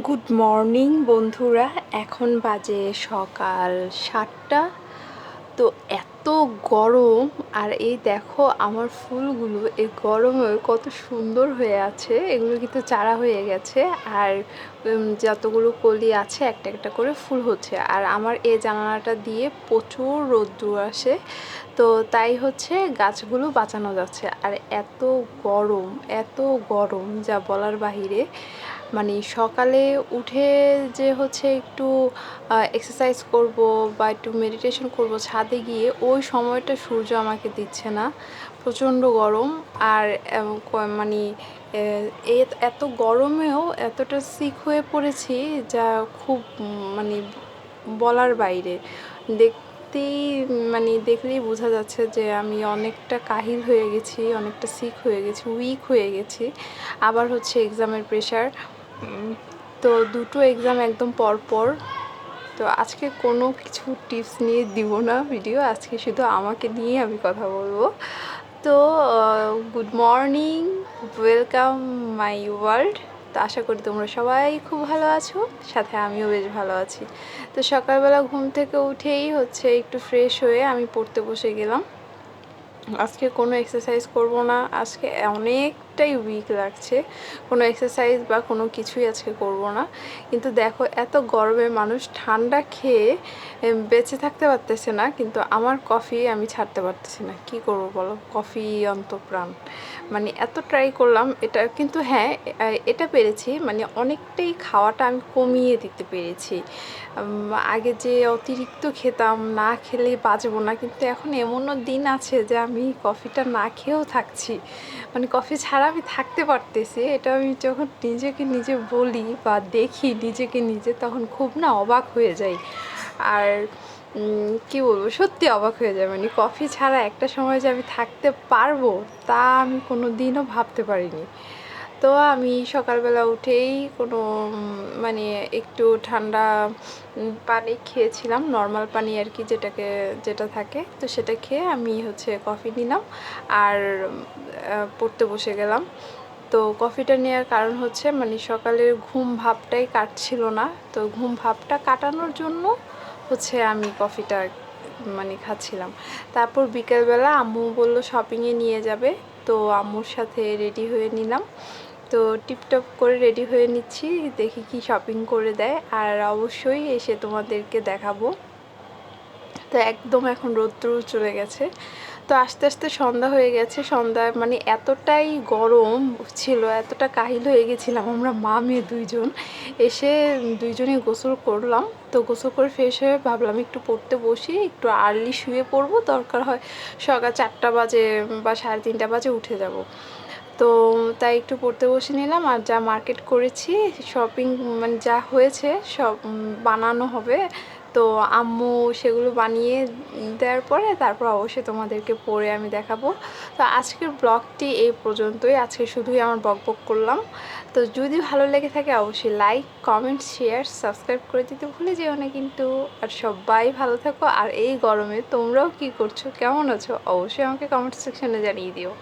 Good morning বন্ধুরা, এখন বাজে সকাল 7টা। তো এত গরম, আর এই দেখো আমার ফুলগুলো এই গরমে কত সুন্দর হয়ে আছে। এগুলো কিন্তু চারা হয়ে গেছে, আর যতগুলো কলি আছে একটা একটা করে ফুল হচ্ছে। আর আমার এই জানালাটা দিয়ে প্রচুর রোদ্দুর আসে, তো তাই হচ্ছে গাছগুলো বাঁচানো যাচ্ছে। আর এত গরম, এত গরম যা বলার বাহিরে। মানে সকালে উঠে যে হচ্ছে একটু এক্সারসাইজ করব বা একটু মেডিটেশন করব ছাদে গিয়ে, ওই সময়টা সূর্য আমাকে দিচ্ছে না, প্রচণ্ড গরম। আর মানে এত গরমেও এতটা সিক হয়ে পড়েছি যা খুব মানে বলার বাইরে। দেখতেই মানে দেখলেই বোঝা যাচ্ছে যে আমি অনেকটা কাহিল হয়ে গেছি, অনেকটা সিক হয়ে গেছি, উইক হয়ে গেছি। আবার হচ্ছে এক্সামের প্রেশার, তো দুটো এক্সাম একদম পরপর। তো আজকে কোনো কিছু টিপস নিয়ে দিব না ভিডিও, আজকে শুধু আমাকে নিয়ে আমি কথা বলবো। তো good morning, welcome my world. তো আশা করি তোমরা সবাই খুব ভালো আছো, সাথে আমিও বেশ ভালো আছি। তো সকালবেলা ঘুম থেকে উঠেই হচ্ছে একটু ফ্রেশ হয়ে আমি পড়তে বসে গেলাম। আজকে কোনো এক্সারসাইজ করব না, আজকে অনেকটাই উইক লাগছে, কোনো এক্সারসাইজ বা কোনো কিছুই আজকে করব না। কিন্তু দেখো এত গরমে মানুষ ঠান্ডা খেয়ে বেঁচে থাকতে পারতেছে না, কিন্তু আমার কফি আমি ছাড়তে পারতেছি না। কি করব বলো, কফি অন্তপ্রাণ। মানে এত ট্রাই করলাম এটা, কিন্তু হ্যাঁ এটা পেরেছি, মানে অনেকটাই খাওয়াটা আমি কমিয়ে দিতে পেরেছি। আগে যে অতিরিক্ত খেতাম, না খেলে বাঁচবো না, কিন্তু এখন এমনও দিন আছে যে আমি কফিটা না খেয়েও থাকছি, মানে কফি ছাড়া আমি থাকতে পারতেছি। এটা আমি যখন নিজেকে নিজে বলি বা দেখি নিজেকে নিজে, তখন খুব না অবাক হয়ে যাই। আর কি বলবো, সত্যি অবাক হয়ে যায়। মানে কফি ছাড়া একটা সময় যে আমি থাকতে পারবো, তা আমি কোনো দিনও ভাবতে পারিনি। তো আমি সকালবেলা উঠেই কোনো মানে একটু ঠান্ডা পানি খেয়েছিলাম, নর্মাল পানি আর কি, যেটা থাকে, তো সেটা খেয়ে আমি হচ্ছে কফি নিলাম আর পড়তে বসে গেলাম। তো কফিটা নেওয়ার কারণ হচ্ছে মানে সকালের ঘুম ভাবটাই কাটছিল না, তো ঘুম ভাবটা কাটানোর জন্য হচ্ছে আমি কফিটা মানে খাচ্ছিলাম। তারপর বিকেলবেলা আম্মু বলল শপিংয়ে নিয়ে যাবে, তো আম্মুর সাথে রেডি হয়ে নিলাম। তো টিপটপ করে রেডি হয়ে নিচ্ছি, দেখি কি শপিং করে দেয়, আর অবশ্যই এসে তোমাদেরকে দেখাবো। তো একদম এখন রৌদ্র চলে গেছে, তো আস্তে আস্তে সন্ধ্যা হয়ে গেছে। সন্ধ্যা মানে এতটাই গরম ছিল, এতটা কাহিল হয়ে গেছিলাম আমরা মা মেয়ে দুইজন। এসে দুইজনেই গোসল করলাম, তো গোসল করে ফ্রেশ হয়ে ভাবলাম একটু পড়তে বসি, একটু আর্লি শুয়ে পড়বো, দরকার হয় সকাল 4টা বাজে বা 3:30 বাজে উঠে যাব। তো তাই একটু পড়তে বসে নিলাম। আর যা মার্কেট করেছি শপিং, মানে যা হয়েছে সব বানানো হবে, তো আম্মু সেগুলো বানিয়ে দেওয়ার পরে তারপর অবশ্যই তোমাদেরকে পরে আমি দেখাবো। তো আজকের ব্লগটি এই পর্যন্তই, আজকে শুধুই আমার বকবক করলাম। তো যদি ভালো লেগে থাকে অবশ্যই লাইক, কমেন্ট, শেয়ার, সাবস্ক্রাইব করে দিতে ভুলে যেও না কিন্তু। আর সবাই ভালো থাকো। আর এই গরমে তোমরাও কি করছো, কেমন আছো, অবশ্যই আমাকে কমেন্ট সেকশনে জানিয়ে দিও।